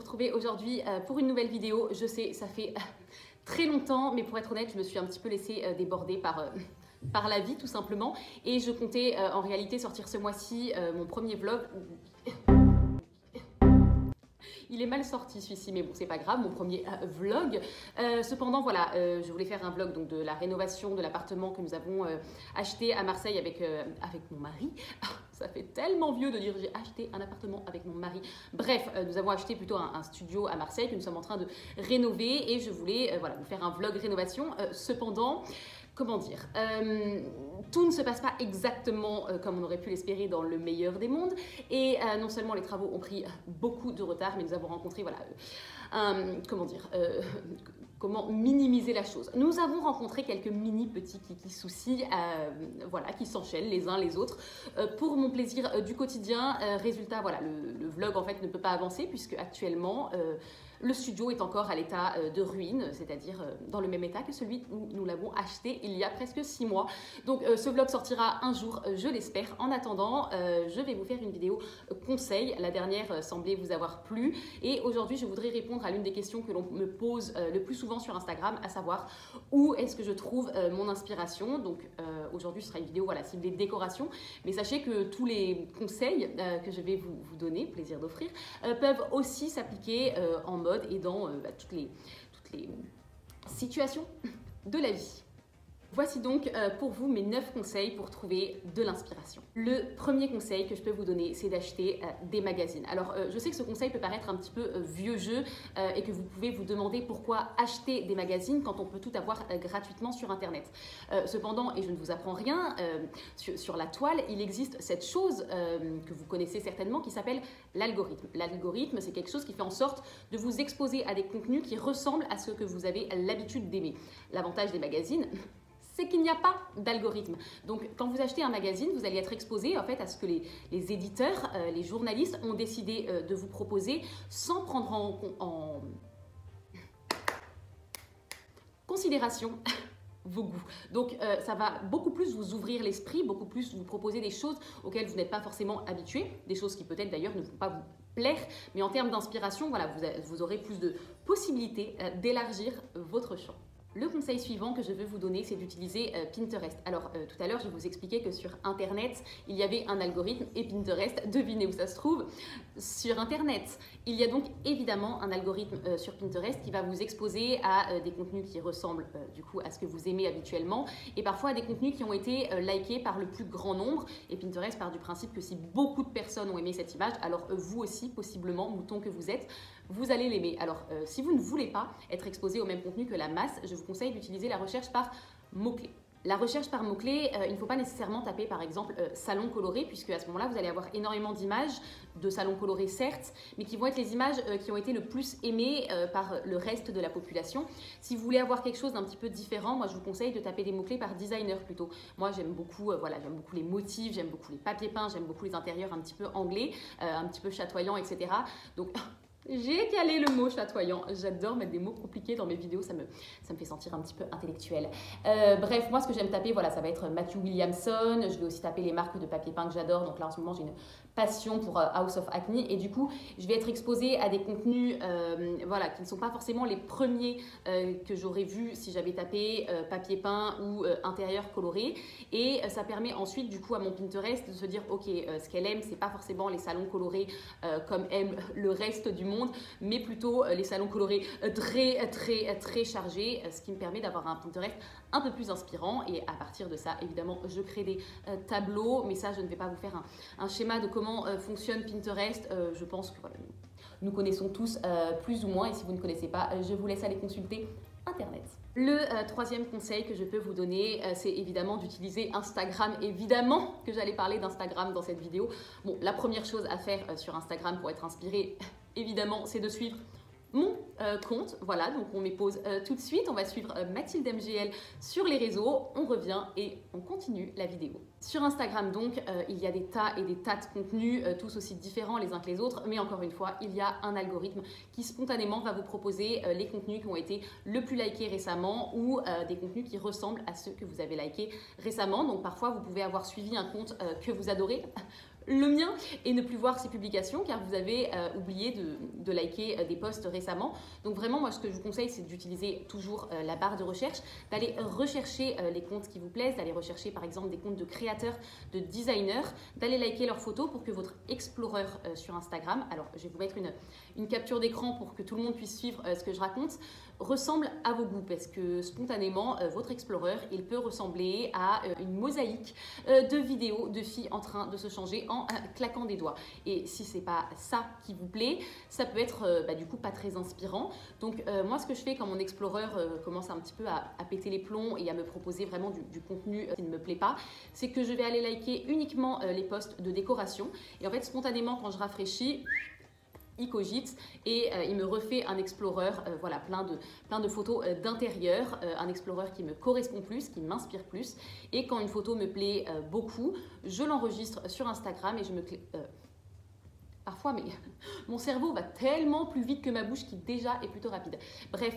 retrouver aujourd'hui pour une nouvelle vidéo. Je sais, ça fait très longtemps, mais pour être honnête, je me suis un petit peu laissée déborder par la vie tout simplement. Et je comptais en réalité sortir ce mois-ci mon premier vlog. Il est mal sorti celui-ci, mais bon, c'est pas grave, mon premier vlog. Cependant, voilà, je voulais faire un vlog donc, de la rénovation de l'appartement que nous avons acheté à Marseille avec mon mari. Ça fait tellement vieux de dire j'ai acheté un appartement avec mon mari. Bref, nous avons acheté plutôt un studio à Marseille que nous sommes en train de rénover et je voulais voilà, vous faire un vlog rénovation. Cependant, comment dire, tout ne se passe pas exactement comme on aurait pu l'espérer dans le meilleur des mondes. Et non seulement les travaux ont pris beaucoup de retard, mais nous avons rencontré, voilà, comment dire, comment minimiser la chose. Nous avons rencontré quelques petits soucis, voilà, qui s'enchaînent les uns les autres pour mon plaisir du quotidien. Résultat, voilà, le vlog en fait ne peut pas avancer puisque actuellement le studio est encore à l'état de ruine, c'est-à-dire dans le même état que celui où nous l'avons acheté il y a presque 6 mois. Donc ce vlog sortira un jour, je l'espère. En attendant, je vais vous faire une vidéo conseil. La dernière semblait vous avoir plu. Et aujourd'hui, je voudrais répondre à l'une des questions que l'on me pose le plus souvent sur Instagram, à savoir où est-ce que je trouve mon inspiration. Donc aujourd'hui, ce sera une vidéo voilà, ciblée décoration. Mais sachez que tous les conseils que je vais vous donner, plaisir d'offrir, peuvent aussi s'appliquer en mode et dans toutes les situations de la vie. Voici donc pour vous mes 9 conseils pour trouver de l'inspiration. Le premier conseil que je peux vous donner, c'est d'acheter des magazines. Alors, je sais que ce conseil peut paraître un petit peu vieux jeu et que vous pouvez vous demander pourquoi acheter des magazines quand on peut tout avoir gratuitement sur Internet. Cependant, et je ne vous apprends rien, sur la toile, il existe cette chose que vous connaissez certainement qui s'appelle l'algorithme. L'algorithme, c'est quelque chose qui fait en sorte de vous exposer à des contenus qui ressemblent à ce que vous avez l'habitude d'aimer. L'avantage des magazines, c'est qu'il n'y a pas d'algorithme. Donc, quand vous achetez un magazine, vous allez être exposé en fait à ce que les éditeurs, les journalistes ont décidé de vous proposer sans prendre en considération vos goûts. Donc, ça va beaucoup plus vous ouvrir l'esprit, beaucoup plus vous proposer des choses auxquelles vous n'êtes pas forcément habitué, des choses qui peut-être d'ailleurs ne vont pas vous plaire, mais en termes d'inspiration, voilà, vous aurez plus de possibilités d'élargir votre champ. Le conseil suivant que je veux vous donner, c'est d'utiliser Pinterest. Alors, tout à l'heure, je vous expliquais que sur Internet, il y avait un algorithme et Pinterest, devinez où ça se trouve, sur Internet. Il y a donc évidemment un algorithme sur Pinterest qui va vous exposer à des contenus qui ressemblent du coup à ce que vous aimez habituellement et parfois à des contenus qui ont été likés par le plus grand nombre. Et Pinterest part du principe que si beaucoup de personnes ont aimé cette image, alors vous aussi, possiblement, mouton que vous êtes, vous allez l'aimer. Alors, si vous ne voulez pas être exposé au même contenu que la masse, je vous conseille d'utiliser la recherche par mots-clés. La recherche par mots-clés, il ne faut pas nécessairement taper par exemple salon coloré, puisque à ce moment-là, vous allez avoir énormément d'images de salons colorés certes, mais qui vont être les images qui ont été le plus aimées par le reste de la population. Si vous voulez avoir quelque chose d'un petit peu différent, moi je vous conseille de taper des mots-clés par designer plutôt. Moi j'aime beaucoup, voilà, j'aime beaucoup les motifs, j'aime beaucoup les papiers peints, j'aime beaucoup les intérieurs un petit peu anglais, un petit peu chatoyants, etc. Donc j'ai calé le mot chatoyant. J'adore mettre des mots compliqués dans mes vidéos, ça me fait sentir un petit peu intellectuelle. Bref, moi ce que j'aime taper, voilà, ça va être Matthew Williamson. Je vais aussi taper les marques de papier peint que j'adore. Donc là en ce moment j'ai une passion pour House of Acne et du coup je vais être exposée à des contenus voilà, qui ne sont pas forcément les premiers que j'aurais vus si j'avais tapé papier peint ou intérieur coloré. Et ça permet ensuite du coup à mon Pinterest de se dire ok, ce qu'elle aime, c'est pas forcément les salons colorés comme aime le reste du monde, mais plutôt les salons colorés très chargés, ce qui me permet d'avoir un Pinterest un peu plus inspirant. Et à partir de ça, évidemment, je crée des tableaux, mais ça, je ne vais pas vous faire un schéma de comment fonctionne Pinterest. Je pense que voilà, nous connaissons tous plus ou moins, et si vous ne connaissez pas, je vous laisse aller consulter Internet. Le troisième conseil que je peux vous donner, c'est évidemment d'utiliser Instagram. Évidemment que j'allais parler d'Instagram dans cette vidéo. Bon, la première chose à faire sur Instagram pour être inspiré, évidemment, c'est de suivre mon compte. Voilà, donc on met pause tout de suite. On va suivre Mathilde MGL sur les réseaux. On revient et on continue la vidéo. Sur Instagram, donc, il y a des tas et des tas de contenus, tous aussi différents les uns que les autres. Mais encore une fois, il y a un algorithme qui spontanément va vous proposer les contenus qui ont été le plus likés récemment ou des contenus qui ressemblent à ceux que vous avez likés récemment. Donc parfois, vous pouvez avoir suivi un compte que vous adorez. le mien et ne plus voir ces publications car vous avez oublié de liker des posts récemment. Donc vraiment, moi, ce que je vous conseille, c'est d'utiliser toujours la barre de recherche, d'aller rechercher les comptes qui vous plaisent, d'aller rechercher par exemple des comptes de créateurs, de designers, d'aller liker leurs photos pour que votre Explorer sur Instagram, alors je vais vous mettre une capture d'écran pour que tout le monde puisse suivre ce que je raconte, ressemble à vos goûts parce que spontanément, votre Explorer, il peut ressembler à une mosaïque de vidéos de filles en train de se changer en claquant des doigts. Et si c'est pas ça qui vous plaît, ça peut être du coup pas très inspirant. Donc moi, ce que je fais quand mon Explorer commence un petit peu à péter les plombs et à me proposer vraiment du contenu qui ne me plaît pas, c'est que je vais aller liker uniquement les posts de décoration. Et en fait, spontanément, quand je rafraîchis, il cogite et il me refait un Explorer, voilà, plein de photos d'intérieur, un Explorer qui me correspond plus, qui m'inspire plus. Et quand une photo me plaît beaucoup, je l'enregistre sur Instagram et je me parfois, mais mon cerveau va tellement plus vite que ma bouche qui déjà est plutôt rapide. Bref,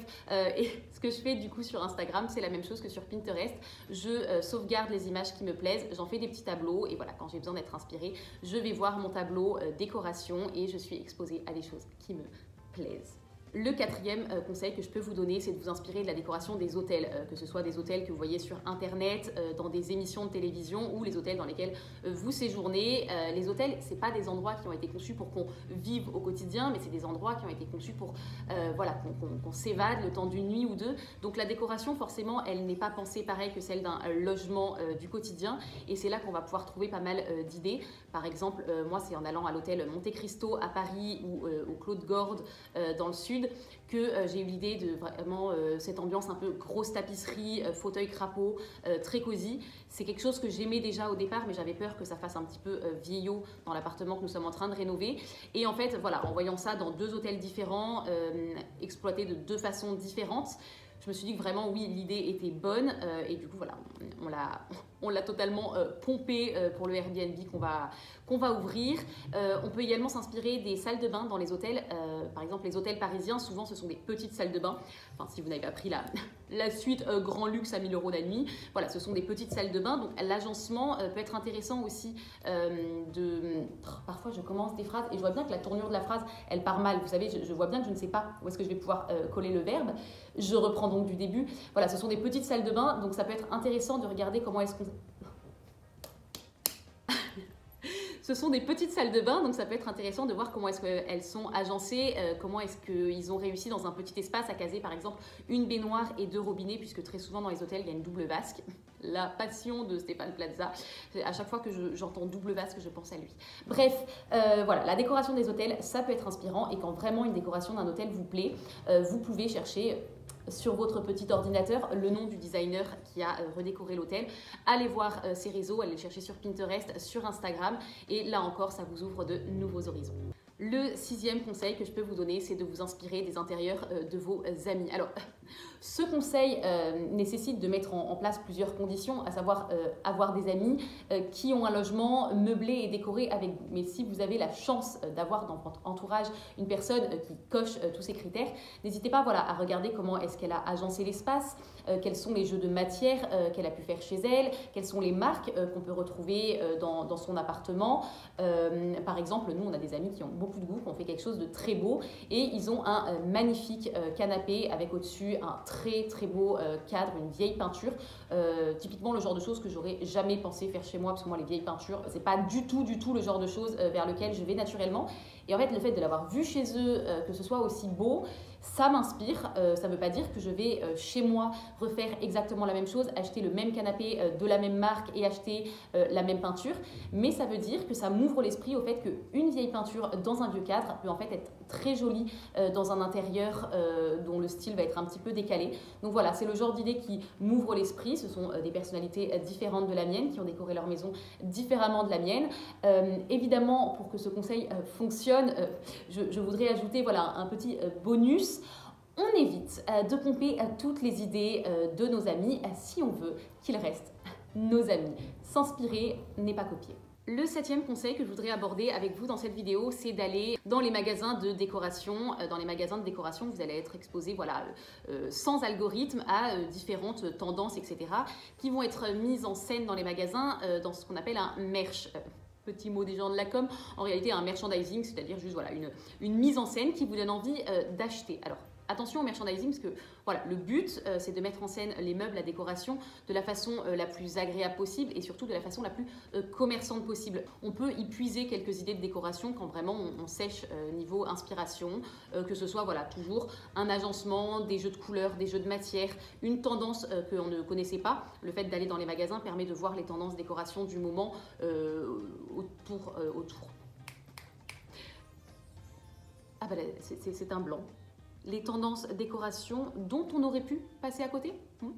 et ce que je fais du coup sur Instagram, c'est la même chose que sur Pinterest. Je sauvegarde les images qui me plaisent, j'en fais des petits tableaux et voilà, quand j'ai besoin d'être inspirée, je vais voir mon tableau décoration et je suis exposée à des choses qui me plaisent. Le quatrième conseil que je peux vous donner, c'est de vous inspirer de la décoration des hôtels, que ce soit des hôtels que vous voyez sur Internet, dans des émissions de télévision ou les hôtels dans lesquels vous séjournez. Les hôtels, ce n'est pas des endroits qui ont été conçus pour qu'on vive au quotidien, mais c'est des endroits qui ont été conçus pour voilà, qu'on s'évade le temps d'une nuit ou deux. Donc la décoration, forcément, elle n'est pas pensée pareil que celle d'un logement du quotidien. Et c'est là qu'on va pouvoir trouver pas mal d'idées. Par exemple, moi, c'est en allant à l'hôtel Monte Cristo à Paris ou au Clos de Gordes dans le sud que j'ai eu l'idée de vraiment cette ambiance un peu grosse tapisserie, fauteuil crapaud, très cosy. C'est quelque chose que j'aimais déjà au départ, mais j'avais peur que ça fasse un petit peu vieillot dans l'appartement que nous sommes en train de rénover. Et en fait, voilà, en voyant ça dans deux hôtels différents, exploités de deux façons différentes, je me suis dit que vraiment, oui, l'idée était bonne et du coup, voilà, on l'a totalement pompé pour le Airbnb qu'on va ouvrir. On peut également s'inspirer des salles de bain dans les hôtels. Par exemple, les hôtels parisiens, souvent, ce sont des petites salles de bain. Enfin, si vous n'avez pas pris la suite grand luxe à 1000 € la nuit, voilà, ce sont des petites salles de bain. Donc, l'agencement peut être intéressant aussi Parfois, je commence des phrases et je vois bien que la tournure de la phrase, elle part mal. Vous savez, je vois bien que je ne sais pas où est-ce que je vais pouvoir coller le verbe. Je reprends donc du début. Voilà, ce sont des petites salles de bain, donc ça peut être intéressant de regarder comment est-ce qu'on... Ce sont des petites salles de bain, donc ça peut être intéressant de voir comment est-ce qu'elles sont agencées, comment est-ce qu'ils ont réussi dans un petit espace à caser par exemple une baignoire et deux robinets, puisque très souvent dans les hôtels il y a une double vasque. La passion de Stéphane Plaza, à chaque fois que j'entends double vasque, je pense à lui. Bref, voilà, la décoration des hôtels, ça peut être inspirant et quand vraiment une décoration d'un hôtel vous plaît, vous pouvez chercher sur votre petit ordinateur le nom du designer qui a redécoré l'hôtel. Allez voir ses réseaux, allez le chercher sur Pinterest, sur Instagram et là encore, ça vous ouvre de nouveaux horizons. Le sixième conseil que je peux vous donner, c'est de vous inspirer des intérieurs de vos amis. Alors, ce conseil nécessite de mettre en place plusieurs conditions, à savoir avoir des amis qui ont un logement meublé et décoré avec vous. Mais si vous avez la chance d'avoir dans votre entourage une personne qui coche tous ces critères, n'hésitez pas voilà, à regarder comment est-ce qu'elle a agencé l'espace, quels sont les jeux de matière qu'elle a pu faire chez elle, quelles sont les marques qu'on peut retrouver dans son appartement. Par exemple, nous, on a des amis qui ont beaucoup de goût, qui ont fait quelque chose de très beau et ils ont un magnifique canapé avec au-dessus un très très beau cadre, une vieille peinture. Typiquement le genre de choses que j'aurais jamais pensé faire chez moi parce que moi les vieilles peintures, c'est pas du tout le genre de choses vers lequel je vais naturellement. Et en fait, le fait de l'avoir vu chez eux, que ce soit aussi beau, ça m'inspire. Ça ne veut pas dire que je vais chez moi refaire exactement la même chose, acheter le même canapé de la même marque et acheter la même peinture. Mais ça veut dire que ça m'ouvre l'esprit au fait qu'une vieille peinture dans un vieux cadre peut en fait être très jolie dans un intérieur dont le style va être un petit peu décalé. Donc voilà, c'est le genre d'idée qui m'ouvre l'esprit. Ce sont des personnalités différentes de la mienne qui ont décoré leur maison différemment de la mienne. Évidemment, pour que ce conseil fonctionne, je voudrais ajouter voilà, un petit bonus. On évite de pomper toutes les idées de nos amis si on veut qu'ils restent nos amis. S'inspirer n'est pas copier. Le septième conseil que je voudrais aborder avec vous dans cette vidéo, c'est d'aller dans les magasins de décoration. Dans les magasins de décoration, vous allez être exposé voilà, sans algorithme à différentes tendances, etc. qui vont être mises en scène dans les magasins dans ce qu'on appelle un merch. petit mot des gens de la com, en réalité un merchandising, c'est-à-dire juste voilà, une mise en scène qui vous donne envie d'acheter. Alors, attention au merchandising parce que voilà, le but c'est de mettre en scène les meubles, la décoration de la façon la plus agréable possible et surtout de la façon la plus commerçante possible. On peut y puiser quelques idées de décoration quand vraiment on sèche niveau inspiration, que ce soit voilà, toujours un agencement, des jeux de couleurs, des jeux de matière, une tendance qu'on ne connaissait pas. Le fait d'aller dans les magasins permet de voir les tendances décoration du moment autour. Ah bah c'est un blanc. Les tendances décoration dont on aurait pu passer à côté.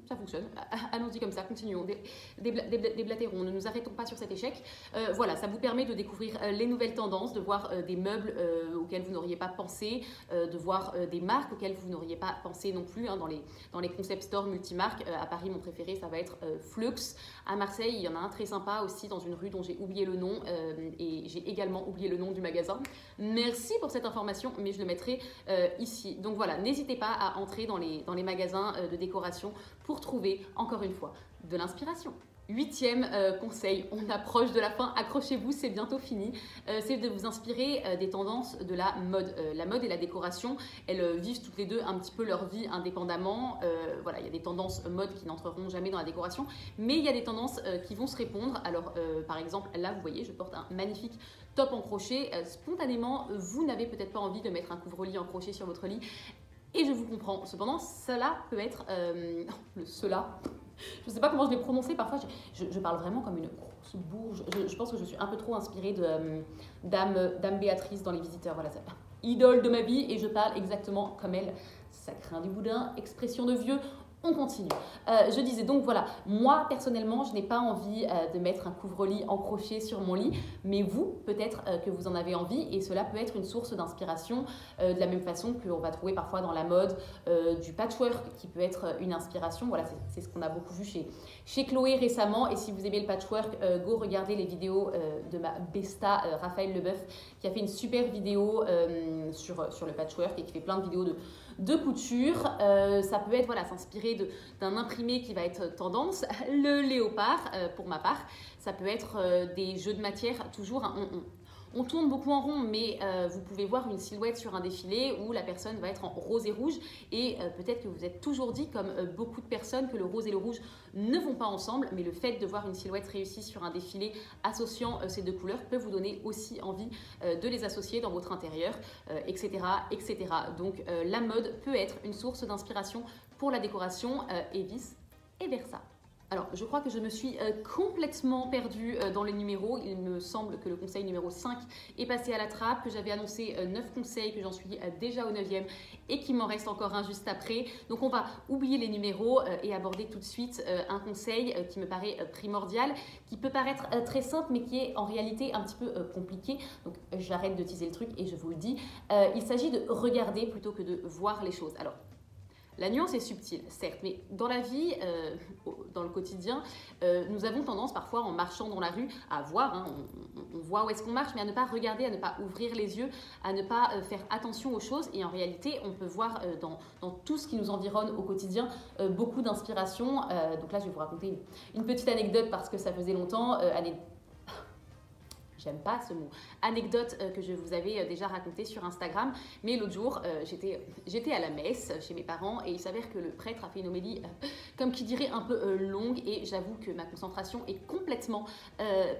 Ça fonctionne. Allons-y comme ça, continuons. Déblatérons, ne nous arrêtons pas sur cet échec. Voilà, ça vous permet de découvrir les nouvelles tendances, de voir des meubles auxquels vous n'auriez pas pensé, de voir des marques auxquelles vous n'auriez pas pensé non plus, hein, dans les concept stores multimarques. À Paris, mon préféré, ça va être Flux. À Marseille, il y en a un très sympa aussi dans une rue dont j'ai oublié le nom et j'ai également oublié le nom du magasin. Merci pour cette information, mais je le mettrai ici. Donc voilà, n'hésitez pas à entrer dans les magasins de décoration pour trouver, encore une fois, de l'inspiration. 8e conseil, on approche de la fin, accrochez-vous, c'est bientôt fini, c'est de vous inspirer des tendances de la mode. La mode et la décoration, elles vivent toutes les deux un petit peu leur vie indépendamment. Voilà, il y a des tendances mode qui n'entreront jamais dans la décoration, mais il y a des tendances qui vont se répondre. Alors, par exemple, là, vous voyez, je porte un magnifique top en crochet. Spontanément, vous n'avez peut-être pas envie de mettre un couvre-lit en crochet sur votre lit. Et je vous comprends. Cependant, cela peut être... cela... Je ne sais pas comment je l'ai prononcé. Parfois, je parle vraiment comme une grosse bourge. Je pense que je suis un peu trop inspirée de Dame Béatrice dans Les Visiteurs. Voilà, c'est idole de ma vie et je parle exactement comme elle. Ça craint du boudin, expression de vieux. On continue. Je disais donc voilà, moi personnellement, je n'ai pas envie de mettre un couvre-lit en crochet sur mon lit, mais vous, peut-être que vous en avez envie et cela peut être une source d'inspiration de la même façon qu'on va trouver parfois dans la mode du patchwork qui peut être une inspiration. Voilà, c'est ce qu'on a beaucoup vu chez Chloé récemment et si vous aimez le patchwork, go regarder les vidéos de ma besta Raphaël Leboeuf qui a fait une super vidéo sur le patchwork et qui fait plein de vidéos de couture. Ça peut être voilà, s'inspirer d'un imprimé qui va être tendance, le léopard pour ma part. Ça peut être des jeux de matière, toujours on tourne beaucoup en rond, mais vous pouvez voir une silhouette sur un défilé où la personne va être en rose et rouge et peut-être que vous êtes toujours dit, comme beaucoup de personnes, que le rose et le rouge ne vont pas ensemble, mais le fait de voir une silhouette réussie sur un défilé associant ces deux couleurs peut vous donner aussi envie de les associer dans votre intérieur, etc., etc. Donc la mode peut être une source d'inspiration pour la décoration et vice et versa. Alors, je crois que je me suis complètement perdue dans les numéros. Il me semble que le conseil numéro 5 est passé à la trappe, que j'avais annoncé 9 conseils, que j'en suis déjà au 9e et qu'il m'en reste encore un juste après. Donc, on va oublier les numéros et aborder tout de suite un conseil qui me paraît primordial, qui peut paraître très simple, mais qui est en réalité un petit peu compliqué. Donc, j'arrête de teaser le truc et je vous le dis. Il s'agit de regarder plutôt que de voir les choses. Alors, la nuance est subtile, certes, mais dans la vie, dans le quotidien, nous avons tendance parfois en marchant dans la rue à voir, hein, on voit où est-ce qu'on marche, mais à ne pas regarder, à ne pas ouvrir les yeux, à ne pas faire attention aux choses. Et en réalité, on peut voir dans tout ce qui nous environne au quotidien beaucoup d'inspiration. Donc là, je vais vous raconter une petite anecdote parce que ça faisait longtemps. J'aime pas ce mot. Anecdote que je vous avais déjà racontée sur Instagram. Mais l'autre jour, j'étais à la messe chez mes parents et il s'avère que le prêtre a fait une homélie, comme qui dirait, un peu longue. Et j'avoue que ma concentration est complètement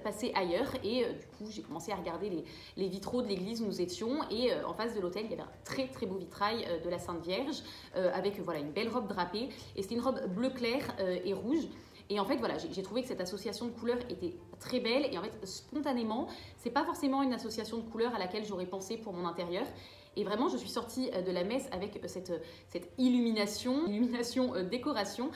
passée ailleurs. Et du coup, j'ai commencé à regarder les vitraux de l'église où nous étions. Et en face de l'autel, il y avait un très très beau vitrail de la Sainte Vierge avec voilà, une belle robe drapée. Et c'était une robe bleu clair et rouge. Et en fait, voilà, j'ai trouvé que cette association de couleurs était très belle. Et en fait, spontanément, c'est pas forcément une association de couleurs à laquelle j'aurais pensé pour mon intérieur. Et vraiment, je suis sortie de la messe avec cette illumination décoration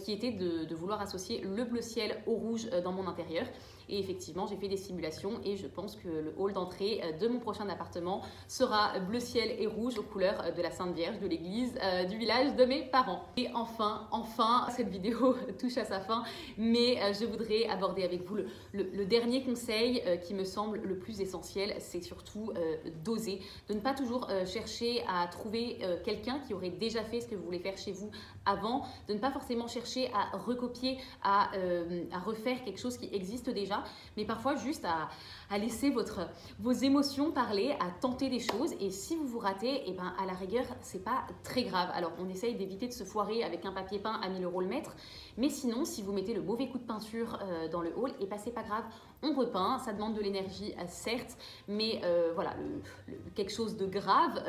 qui était de vouloir associer le bleu ciel au rouge dans mon intérieur. Et effectivement, j'ai fait des simulations et je pense que le hall d'entrée de mon prochain appartement sera bleu ciel et rouge aux couleurs de la Sainte Vierge, de l'église du village de mes parents. Et enfin, cette vidéo touche à sa fin, mais je voudrais aborder avec vous le dernier conseil qui me semble le plus essentiel, c'est surtout d'oser, de ne pas toujours toujours chercher à trouver quelqu'un qui aurait déjà fait ce que vous voulez faire chez vous avant, de ne pas forcément chercher à recopier, à refaire quelque chose qui existe déjà, mais parfois juste à laisser vos émotions parler, à tenter des choses. Et si vous vous ratez, et ben à la rigueur, c'est pas très grave. Alors on essaye d'éviter de se foirer avec un papier peint à 1000 € le mètre, mais sinon si vous mettez le mauvais coup de peinture dans le hall, et ben c'est pas grave, on repeint, ça demande de l'énergie certes, mais voilà, quelque chose de grave,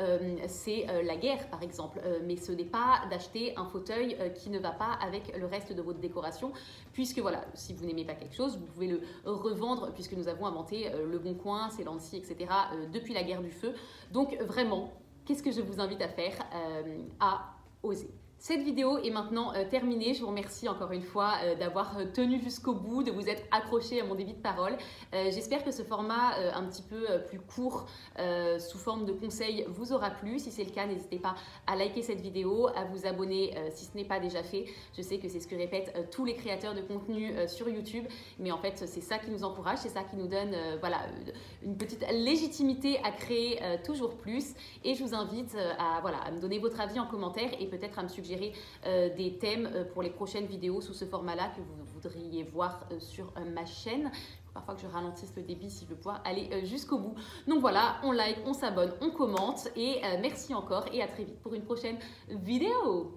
c'est la guerre par exemple, mais ce n'est pas d'acheter un fauteuil qui ne va pas avec le reste de votre décoration, puisque voilà, si vous n'aimez pas quelque chose, vous pouvez le revendre, puisque nous avons inventé Le Bon Coin, Celancy, etc. Depuis la guerre du feu. Donc vraiment, qu'est-ce que je vous invite à faire? À oser. Cette vidéo est maintenant terminée. Je vous remercie encore une fois d'avoir tenu jusqu'au bout, de vous être accroché à mon débit de parole. J'espère que ce format un petit peu plus court, sous forme de conseils, vous aura plu. Si c'est le cas, n'hésitez pas à liker cette vidéo, à vous abonner si ce n'est pas déjà fait. Je sais que c'est ce que répètent tous les créateurs de contenu sur YouTube, mais en fait, c'est ça qui nous encourage, c'est ça qui nous donne voilà, une petite légitimité à créer toujours plus. Et je vous invite voilà, à me donner votre avis en commentaire et peut-être à me suggérer des thèmes pour les prochaines vidéos sous ce format-là que vous voudriez voir sur ma chaîne. Il faut parfois que je ralentisse le débit si je veux pouvoir aller jusqu'au bout. Donc voilà, on like, on s'abonne, on commente et merci encore et à très vite pour une prochaine vidéo.